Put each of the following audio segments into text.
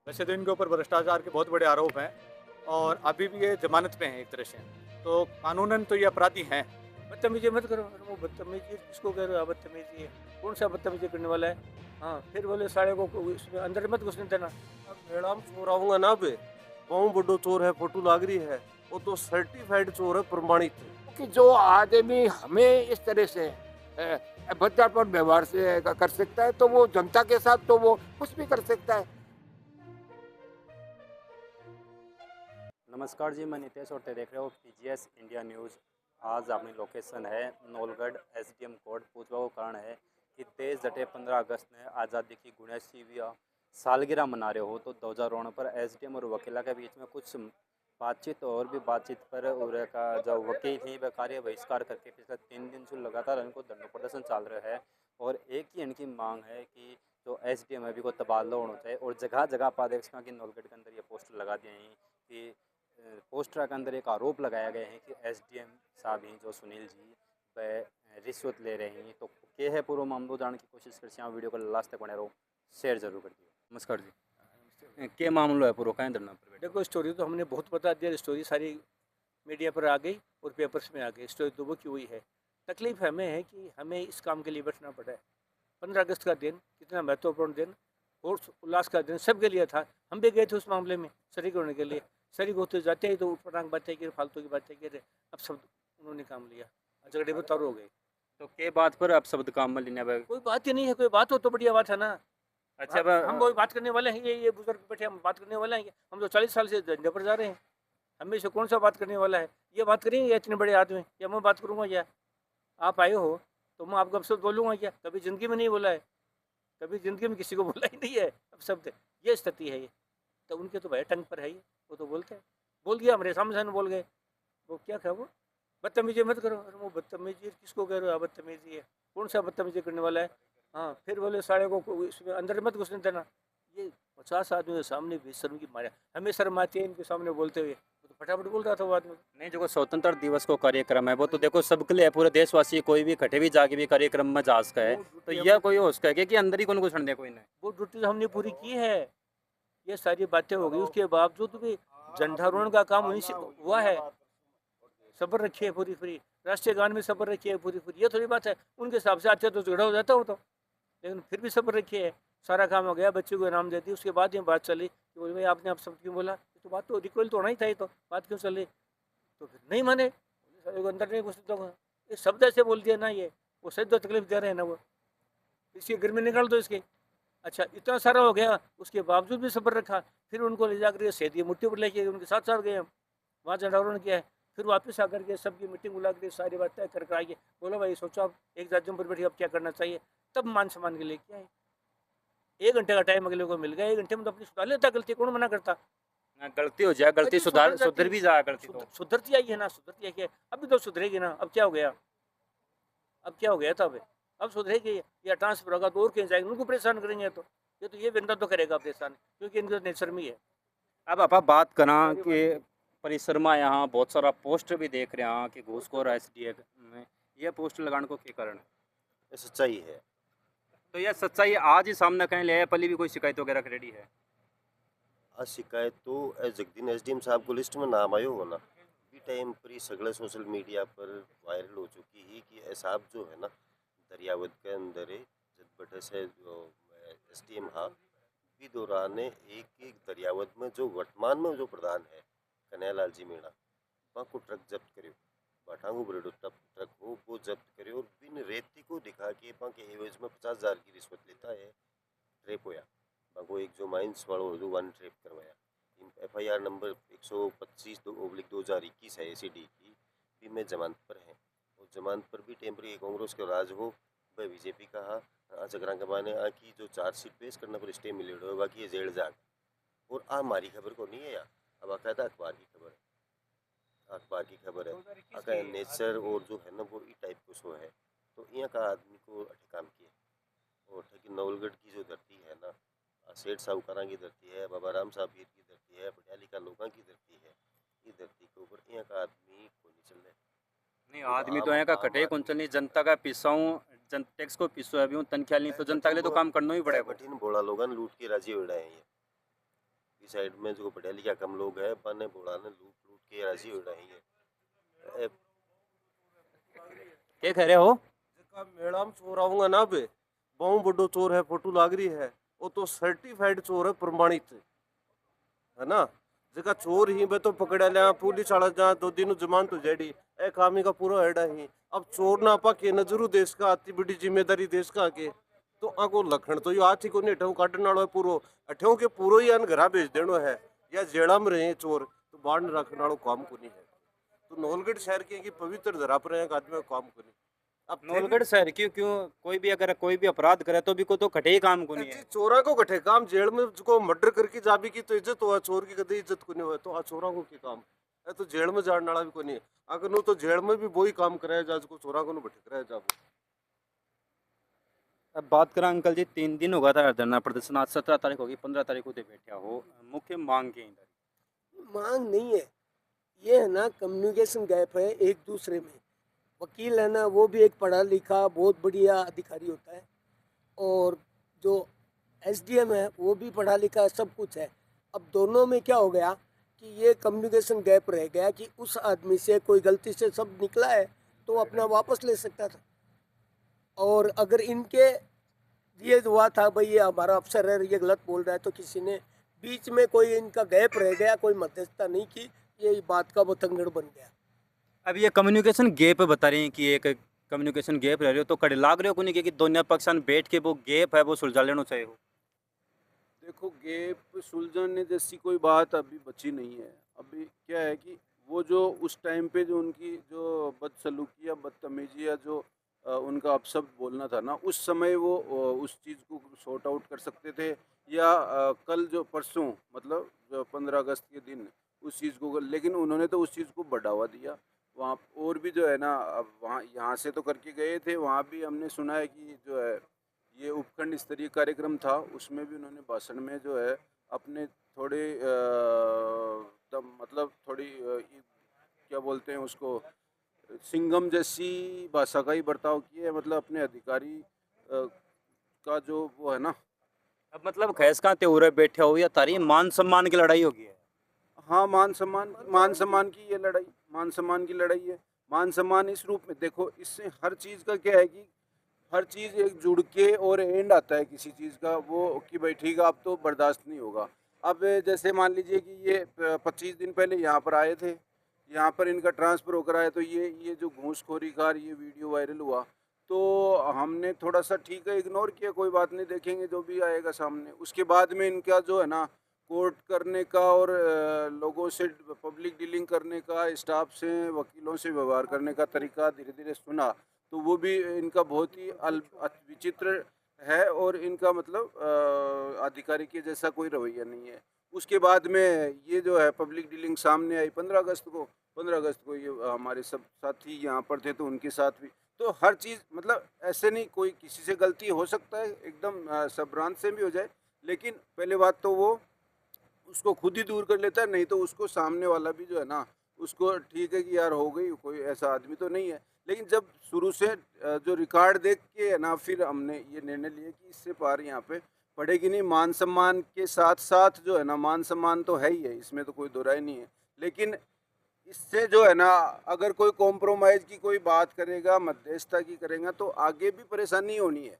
वैसे तो इनके ऊपर भ्रष्टाचार के बहुत बड़े आरोप हैं और अभी भी ये ज़मानत पे हैं एक तरह से। तो कानूनन तो ये अपराधी हैं। बदतमीजी मत करो। अरे वो बदतमीजी किसको कह रहे हो आप? बदतमीजी है कौन सा बदतमीजी करने वाला है? हाँ, फिर बोले साले को उसमें अंदर मत घुसने देना। अब मैडम चोर आऊंगा ना बे, बहुत बड़ो चोर है, फोटो लाग रही है, वो तो सर्टिफाइड चोर है, प्रमाणित है। कि जो आदमी हमें इस तरह से भद्दापन व्यवहार से कर सकता है तो वो जनता के साथ तो वो कुछ भी कर सकता है। नमस्कार जी, मैं नितेश और देख रहे हो पीजीएस इंडिया न्यूज़। आज अपनी लोकेशन है नौलगढ़। एसडीएम कोर्ट पूछवा का कारण है कि देश जटे 15 अगस्त ने आज़ादी की 79वीं सालगिरह मना रहे हो, तो 2009 पर एसडीएम और वकीला के बीच में कुछ बातचीत और भी बातचीत पर उरे का जो वकील थी वह कार्य बहिष्कार करके पिछले 3 दिन से लगातार इनको धरना प्रदर्शन चल रहा है। और एक ही इनकी मांग है कि जो एसडीएम है भी को तबादला होना चाहिए। और जगह जगह पर देख कि नौलगढ़ के अंदर ये पोस्टर लगा दिए हैं कि पोस्टर के अंदर एक आरोप लगाया गया है कि एसडीएम साहब ही जो सुनील जी वह रिश्वत ले रहे हैं। तो क्या है पूरा मामलो जानने की कोशिश करते हैं। वीडियो को लास्ट तक बने रहो, शेयर जरूर कर दियो। नमस्कार जी, क्या मामलो है पूरा कहीं धरना पर? देखो स्टोरी तो हमने बहुत बता दिया, स्टोरी सारी मीडिया पर आ गई और पेपर्स में आ गई। स्टोरी तो वो की हुई है। तकलीफ हमें है कि हमें इस काम के लिए बैठना पड़ा है। 15 अगस्त का दिन कितना महत्वपूर्ण दिन और उल्लास का दिन सबके लिए था। हम भी गए थे उस मामले में शरीक होने के लिए। शरीक होते जाते ही तो उठपटांग बातें की, फालतू की बातें की, अब सब उन्होंने काम लिया, झगड़े में तार हो गए। तो के बात पर आप शब्द काम में लेने आए? कोई बात ही नहीं है। कोई बात हो तो बढ़िया बात है ना। अच्छा, हम वही बात करने वाले हैं। ये बुजुर्ग बैठे हम बात करने वाले हैं। हम तो 40 साल से धंधे पर जा रहे हैं। हमें से कौन सा बात करने वाला है? ये बात करेंगे या इतने बड़े आदमी, या मैं बात करूँगा? या आप आए हो तो मैं आपको शब्द बोलूँगा क्या? कभी ज़िंदगी में नहीं बोला है। कभी ज़िंदगी में किसी को बोला ही नहीं है अब शब्द। ये स्थिति है ये। तो उनके तो भाई टंग पर है ये, वो तो बोलते हैं। बोल दिया, हमारे सामने सामने बोल गए। वो क्या था वो? बदतमीजी मत करो। अरे वो बदतमीजी किसको कह रहे हो आप? बदतमीजी है कौन सा बदतमीजी करने वाला है? हाँ, फिर बोले साले को इसमें अंदर मत घुसने देना। ये 50 आदमी के सामने भी शर्म की मारे हमें शर्म आती है इनके सामने बोलते हुए। वो तो फटाफट बोल रहा था वो आदमी। नहीं, जो स्वतंत्र दिवस को कार्यक्रम है वो तो देखो सबके लिए, पूरे देशवासी कोई भी कटे भी जाके भी कार्यक्रम में जा सका है। तो यह कोई हो सका है कि अंदर ही कौन घुसने दे कोई नहीं? वो ड्यूटी हमने पूरी की है। ये सारी बातें हो गई, उसके बावजूद भी झंडारोहण का काम वहीं से हुआ है। सब्र रखिए पूरी पूरी। राष्ट्रीय गान में सब्र रखिए पूरी पूरी। ये थोड़ी बात है उनके हिसाब से आते तो झगड़ा हो जाता हो तो, लेकिन फिर भी सब्र रखिए। सारा काम हो गया, बच्चे को इनाम दे दी। उसके बाद ये बात चली कि बोले भाई आपने आप शब्द क्यों बोला? तो बात तो रिकॉल तो होना ही था। ये तो बात क्यों चली? तो फिर नहीं माने, साले को अंदर नहीं घुसने दूंगा। ये शब्द ऐसे बोल दिया ना, ये वो सही तो तकलीफ दे रहे हैं ना वो। इसके घर में निकाल दो इसके। अच्छा, इतना सारा हो गया, उसके बावजूद भी सब्र रखा। फिर उनको ले जाकर सेधी मुट्ठी पर लेके उनके साथ साथ गए हम। वहाँ झंडारोहण किया है। फिर वापस आकर के सबकी मीटिंग बुला के सारी बातें करके आइए। बोलो भाई सोचो आप एक राज्यों पर बैठे अब क्या करना चाहिए। तब मान सम्मान के लिए किया है। 1 घंटे का टाइम अगले को मिल गया। 1 घंटे में तो अपनी सुधार लेता। गलती कौन मना करता? हाँ, गलती हो जाए, गलती सुधर भी जाए गलती तो। सुधरती आई है ना, सुधरती आई है। अभी तो सुधरेगी ना। अब क्या हो गया? अब क्या हो गया था? अब सुधरेगी या ट्रांसफर होगा तो और कहीं जाएंगे, उनको परेशान करेंगे। तो ये बंदा तो करेगा परेशान, क्योंकि इनका नेचर में ही है। अब आप बात करा कि परिसर में यहाँ बहुत सारा पोस्टर भी देख रहे हैं कि घूसखोर एसडीए में, यह पोस्टर लगाने को क्या कारण है? ये सच्चाई है। तो यह सच्चाई आज ही सामने कहीं ले, पहले भी कोई शिकायत वगैरह रेडी है? आज शिकायत तो जगदीन एसडीएम साहब को लिस्ट में नाम आयो हो ना, भी टाइम पर ही सगले सोशल मीडिया पर वायरल हो चुकी है कि साहब जो है ना दरियावत के अंदर है जब बटे से जो एसडीएम हाँ भी दौरान एक एक दरियावत में जो वर्तमान में जो प्रधान है कन्हैयालाल जी मीणा, वहाँ को ट्रक जब्त करो, बाठांगू बरेडो ट्रक हो वो जब्त करो और बिन रेती को दिखा के वहाँ के एवज में 50,000 की रिश्वत लेता है। ट्रेप होया वो एक जो माइंस वालों जो वन ट्रेप करवाया। एफआईआर नंबर 125/2021 है एसीडी की, भी में जमानत पर है। और जमानत पर भी टेम्परी कांग्रेस के राज हो वह बीजेपी का जगरा के माने की जो चार्जशीट पेश करने पर स्टे मिले हो बाकी ये जेल जाग। और हमारी खबर को नहीं है यहाँ, अब बाकायदा अखबार की खबर है। अखबार की खबर है अगर नेचर और जो है ना वो ई टाइप को शो है। तो यहाँ का आदमी को काम किया। और ठगी नवलगढ़ की जो धरती है ना, सेठ साहूकारा की धरती है, बाबा राम साहब पीर की धरती है, पटियाली का लोगों की धरती है। ये धरती के ऊपर यहाँ का आदमी को नहीं चल रहा। नहीं, आदमी तो यहाँ का कटे कौन चल नहीं, जनता का पिसाऊँ, जन टैक्स को पिसो अभी तन ख्याल नहीं, तो जनता के लिए तो काम करना ही पड़ेगा। कठिन बोला लोगन लूट के राजी हो रहे हैं ये। की साइड में जो पढ़ा लिखा कम लोग है बने बोला ने लूट लूट के राजी हो रही है। क्या कह रहे हो? का मेला में चोर आऊंगा ना बे, बहुत बड़ो चोर है, फोटो लाग रही है, वो तो सर्टिफाइड चोर है, प्रमाणित है ना। जगह चोर ही बे तो पकड़ा लिया पुलिस वाला जहाँ 2 दिन जमानत हो जाएगी, ए कामी का पूरा हेड़ा ही। अब चोर ना पा के नजरू देश का आती बड़ी जिम्मेदारी देश का आके तो आको लखन तो यो आती को नेठों काटने वाला है पूरो अठों के पूरो ही अन घरा भेज देनो है या जेड़ा में रहे चोर तो बाढ़ रखने वालों काम को नहीं है। तो नौलगढ़ शहर के की पवित्र धरा पर एक आदमी का काम को नहीं। अब नौलगढ़ शहर क्यों क्यों कोई भी अगर कोई भी अपराध करे तो भी को तो कटे ही काम को नहीं है। चोरा को कठे काम जेल में जो मर्डर करके जाबी की तो इज्जत हुआ, चोर की कदे इज्जत को नहीं हुआ, तो आ चोरा को की काम है तो जेल में जाने वाला भी को नहीं। अगर नो तो जेल में भी वही काम कराया जा को चोरा को भटक कराया जा। अब बात करें अंकल जी, 3 दिन होगा था धरना प्रदर्शन, आज 17 तारीख होगी, 15 तारीख को बैठा हो, मुख्य मांग की मांग नहीं है, ये है ना कम्युनिकेशन गैप है एक दूसरे में। वकील है ना वो भी एक पढ़ा लिखा बहुत बढ़िया अधिकारी होता है और जो एसडीएम है वो भी पढ़ा लिखा है, सब कुछ है। अब दोनों में क्या हो गया कि ये कम्युनिकेशन गैप रह गया कि उस आदमी से कोई गलती से सब निकला है तो वो अपना वापस ले सकता था। और अगर इनके ये हुआ था भाई ये हमारा अफसर है ये गलत बोल रहा है तो किसी ने बीच में कोई इनका गैप रह गया, कोई मध्यस्थता नहीं की, ये बात का बतंगड़ बन गया। अब ये कम्युनिकेशन गैप बता रही हैं कि एक कम्युनिकेशन गैप रह रही हो तो कड़े लाग रहे हो नहीं कि दोनों पक्ष बैठ के वो गैप है वो सुलझा लेना चाहिए हो। देखो गैप सुलझाने जैसी कोई बात अभी बची नहीं है। अभी क्या है कि वो जो उस टाइम पे जो उनकी जो बदसलूकी या बदतमीजी या जो उनका अपशब्द बोलना था ना, उस समय वो उस चीज़ को सॉर्ट आउट कर सकते थे या कल जो परसों मतलब जो 15 अगस्त के दिन उस चीज़ को, लेकिन उन्होंने तो उस चीज़ को बढ़ावा दिया। वहाँ और भी जो है ना, अब वहाँ यहाँ से तो करके गए थे, वहाँ भी हमने सुना है कि जो है ये उपखंड स्तरीय कार्यक्रम था, उसमें भी उन्होंने भाषण में जो है अपने थोड़े मतलब थोड़ी क्या बोलते हैं उसको, सिंघम जैसी भाषा का ही बर्ताव किया है, मतलब अपने अधिकारी का जो वो है ना। अब मतलब खैस का त्योहार बैठे हो या तारी मान सम्मान की लड़ाई होगी। हाँ, मान सम्मान की ये लड़ाई, मान सम्मान की लड़ाई है। मान सम्मान इस रूप में देखो, इससे हर चीज़ का क्या है कि हर चीज़ एक जुड़ के और एंड आता है किसी चीज़ का, वो कि भाई ठीक है अब तो बर्दाश्त नहीं होगा। अब जैसे मान लीजिए कि ये 25 दिन पहले यहाँ पर आए थे, यहाँ पर इनका ट्रांसफ़र होकर आया तो ये जो घूसखोरी का ये वीडियो वायरल हुआ तो हमने थोड़ा सा ठीक है इग्नोर किया, कोई बात नहीं, देखेंगे जो भी आएगा सामने। उसके बाद में इनका जो है ना कोर्ट करने का और लोगों से पब्लिक डीलिंग करने का, स्टाफ से वकीलों से व्यवहार करने का तरीका धीरे धीरे सुना तो वो भी इनका बहुत ही विचित्र है और इनका मतलब अधिकारी के जैसा कोई रवैया नहीं है। उसके बाद में ये जो है पब्लिक डीलिंग सामने आई 15 अगस्त को ये हमारे सब साथी यहाँ पर थे तो उनके साथ भी, तो हर चीज़ मतलब ऐसे नहीं कोई किसी से गलती हो सकता है, एकदम सबरांत से भी हो जाए, लेकिन पहले बात तो वो उसको खुद ही दूर कर लेता है, नहीं तो उसको सामने वाला भी जो है ना उसको ठीक है कि यार हो गई, कोई ऐसा आदमी तो नहीं है। लेकिन जब शुरू से जो रिकॉर्ड देख के है ना फिर हमने ये निर्णय लिया कि इससे पार यहाँ पे पड़ेगी नहीं। मान सम्मान के साथ साथ जो है ना, मान सम्मान तो है ही है, इसमें तो कोई दो राय नहीं है, लेकिन इससे जो है ना अगर कोई कॉम्प्रोमाइज़ की कोई बात करेगा, मध्यस्थता की करेगा तो आगे भी परेशानी होनी है।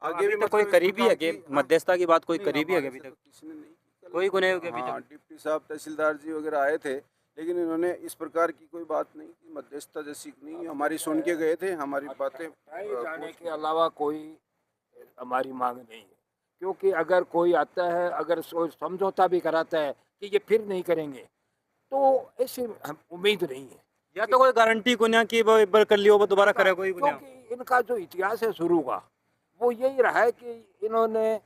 आगे भी तो कोई करीबी है कि मध्यस्थता की बात कोई करीबी है अभी तक किसी ने नहीं की, कोई को नहीं होगी अभी हाँ, तक। डिप्टी साहब तहसीलदार जी वगैरह आए थे लेकिन इन्होंने इस प्रकार की कोई बात नहीं की, मध्यस्थता जैसी नहीं, हमारी सुन के गए थे, हमारी बातें जाने के अलावा कोई हमारी मांग नहीं है, क्योंकि अगर कोई आता है अगर समझौता भी कराता है कि ये फिर नहीं करेंगे तो ऐसी उम्मीद नहीं है, या तो कोई गारंटी को ना कि वो एक बार कर लियो वो दोबारा करे कोई को क्योंकि इनका जो इतिहास है शुरू का वो यही रहा है कि इन्होंने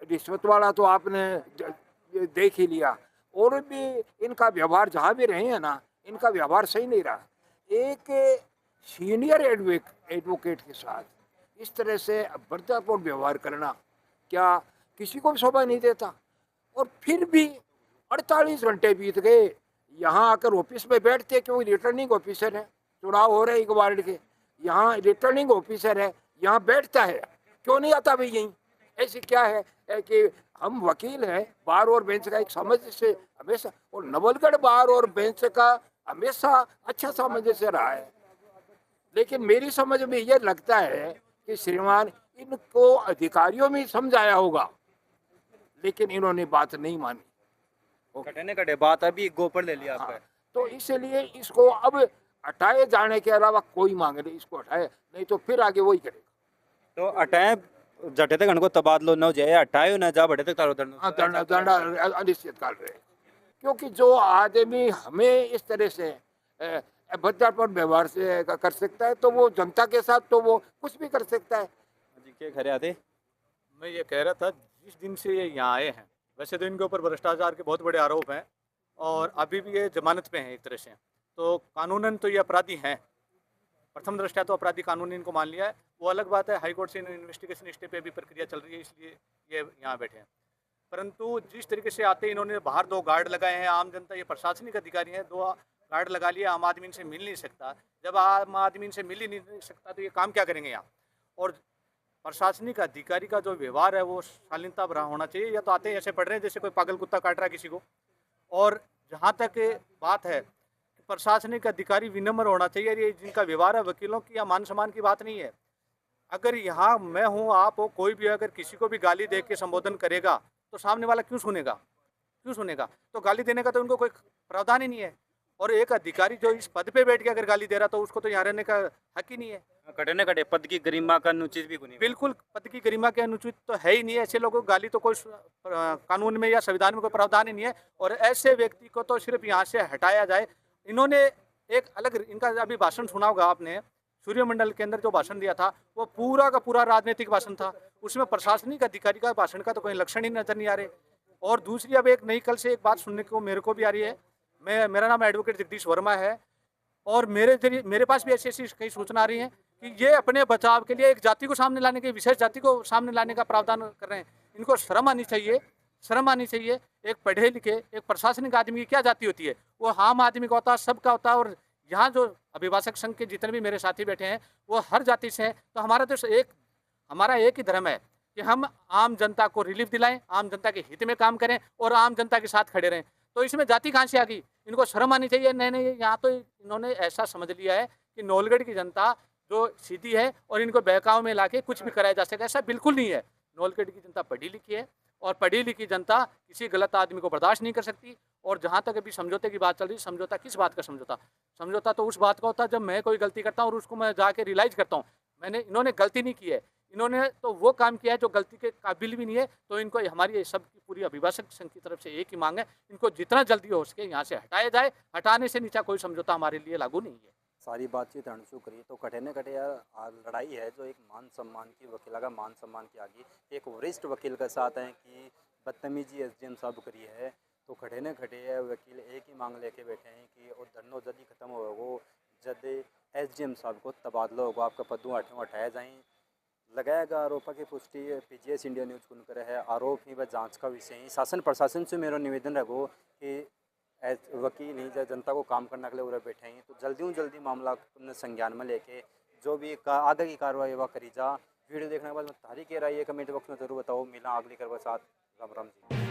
रिश्वत वाला तो आपने देख ही लिया, और भी इनका व्यवहार जहाँ भी रहे हैं ना इनका व्यवहार सही नहीं रहा। एक सीनियर एडवोकेट के साथ इस तरह से बर्दापूर्ण व्यवहार करना क्या किसी को भी शोभा नहीं देता। और फिर भी 48 घंटे बीत गए, यहाँ आकर ऑफिस में बैठते, क्योंकि रिटर्निंग ऑफिसर है, चुनाव हो रहे एक वार्ड के, यहाँ रिटर्निंग ऑफिसर है, यहाँ बैठता है, क्यों नहीं आता भाई यहीं? ऐसी क्या है कि हम वकील हैं, बार और बेंच का एक सामंजस्य हमेशा, और नवलगढ़ बार और बेंच का हमेशा अच्छा सामंजस्य रहा है। लेकिन मेरी समझ में ये लगता है कि श्रीमान इनको अधिकारियों में समझाया होगा, लेकिन इन्होंने बात नहीं मानी। कटे कटे बात अभी गोपर ले लिया आपका। हाँ, तो इसलिए इसको अब हटाए जाने के अलावा कोई मांग नहीं, इसको हटाए, नहीं तो फिर आगे वही करेगा। तो अटाए जटे तक उनको तबादलो न हो जाए, हटाए न जा बढ़े तक तारो हाँ, दंडा अनिश्चित काल रहे, क्योंकि जो आदमी हमें इस तरह से अभद्र पर व्यवहार से कर सकता है, तो वो जनता के साथ तो वो कुछ भी कर सकता है। जी के खरे आते मैं ये कह रहा था, जिस दिन से ये यहाँ आए हैं, वैसे तो इनके ऊपर भ्रष्टाचार के बहुत बड़े आरोप हैं और अभी भी ये जमानत पे हैं एक तरह से, तो कानूनन तो ये अपराधी हैं, प्रथम दृष्टया तो अपराधी कानून इनको मान लिया है। वो अलग बात है, हाई कोर्ट से इन्वेस्टिगेशन स्टे पे अभी प्रक्रिया चल रही है, इसलिए ये यहाँ बैठे हैं। परंतु जिस तरीके से आते इन्होंने बाहर 2 गार्ड लगाए हैं, आम जनता, ये प्रशासनिक अधिकारी हैं, 2 गार्ड लगा लिए, आम आदमी इनसे मिल नहीं सकता। जब आम आदमी इनसे मिल ही नहीं सकता तो ये काम क्या करेंगे यहाँ। और प्रशासनिक अधिकारी का जो व्यवहार है वो शालीनता भरा होना चाहिए, या तो आते हैं ऐसे पढ़ रहे हैं जैसे कोई पागल कुत्ता काट रहा है किसी को। और जहाँ तक बात है कि प्रशासनिक अधिकारी विनम्र होना चाहिए, ये जिनका व्यवहार है वकीलों की या मान सम्मान की बात नहीं है। अगर यहाँ मैं हूँ, आप हो, कोई भी अगर किसी को भी गाली दे के संबोधन करेगा तो सामने वाला क्यों सुनेगा, क्यों सुनेगा? तो गाली देने का तो उनको कोई प्रावधान ही नहीं है। और एक अधिकारी जो इस पद पे बैठ के अगर गाली दे रहा तो उसको तो यहाँ रहने का हक ही नहीं है। कटे न कटे पद की गरिमा का अनुचित भी नहीं। बिल्कुल, पद की गरिमा के अनुचित तो है ही नहीं। ऐसे लोगों को गाली तो कोई कानून में या संविधान में कोई प्रावधान ही नहीं है, और ऐसे व्यक्ति को तो सिर्फ यहाँ से हटाया जाए। इन्होंने एक अलग, इनका अभी भाषण सुना होगा आपने, सूर्यमंडल के अंदर जो भाषण दिया था वो पूरा का पूरा राजनीतिक भाषण था, उसमें प्रशासनिक अधिकारी का भाषण का तो कोई लक्षण ही नजर नहीं आ रहे। और दूसरी, अब एक नई कल से एक बात सुनने को मेरे को भी आ रही है, मेरा नाम एडवोकेट जगदीश वर्मा है, और मेरे पास भी ऐसी ऐसी कई सूचना आ रही हैं कि ये अपने बचाव के लिए एक जाति को सामने लाने के, विशेष जाति को सामने लाने का प्रावधान कर रहे हैं। इनको शर्म आनी चाहिए, शर्म आनी चाहिए। एक पढ़े लिखे, एक प्रशासनिक आदमी की क्या जाति होती है? वो आम आदमी का होता है, सबका होता है। और यहाँ जो अभिभाषक संघ के जितने भी मेरे साथी बैठे हैं वो हर जाति से हैं। तो हमारा एक ही धर्म है कि हम आम जनता को रिलीफ दिलाएं, आम जनता के हित में काम करें और आम जनता के साथ खड़े रहें। तो इसमें जाति कहाँ से आ गई? इनको शर्म आनी चाहिए। नहीं, यहाँ तो इन्होंने ऐसा समझ लिया है कि नौलगढ़ की जनता जो सीधी है और इनको बहकाव में लाके कुछ भी कराया जा सके, ऐसा बिल्कुल नहीं है। नौलगढ़ की जनता पढ़ी लिखी है, और पढ़ी लिखी जनता किसी गलत आदमी को बर्दाश्त नहीं कर सकती। और जहाँ तक अभी समझौते की बात चल रही, समझौता किस बात का समझौता? समझौता तो उस बात का होता है जब मैं कोई गलती करता हूँ और उसको मैं जाके रियलाइज़ करता हूँ इन्होंने गलती नहीं की है, इन्होंने तो वो काम किया है जो गलती के काबिल भी नहीं है। तो इनको हमारी सबकी पूरी अभिभाषक संघ की तरफ से एक ही मांग है, इनको जितना जल्दी हो सके यहाँ से हटाया जाए। हटाने से नीचा कोई समझौता हमारे लिए लागू नहीं है। सारी बातचीत अणसू करिए तो कटे न कटे यार लड़ाई है जो एक मान सम्मान की, वकीला का मान सम्मान की आगे एक वरिष्ठ वकील के साथ है कि बदतमीजी एसडीएम साहब करी है। तो खड़े न खड़े वकील एक ही मांग लेके बैठे हैं कि और धरनो जद ही खत्म होगा वो जद एसडीएम साहब को तबादला होगा, आपका पदों हटाया जाए। लगाएगा आरोप की पुष्टि पीजीएस इंडिया न्यूज़ को करे है। आरोप ही व जांच का विषय ही शासन प्रशासन से मेरा निवेदन रहो कि वकील ही जनता को काम करने के लिए उरे बैठे हैं, तो जल्दी मामला संज्ञान में लेके जो भी आगे की कार्रवाई वह करी जा। वीडियो देखने के बाद मैं तारीख कह रहा है, कमेंट बॉक्स में जरूर बताओ। मिला अगली खबर के साथ। राम राम जी।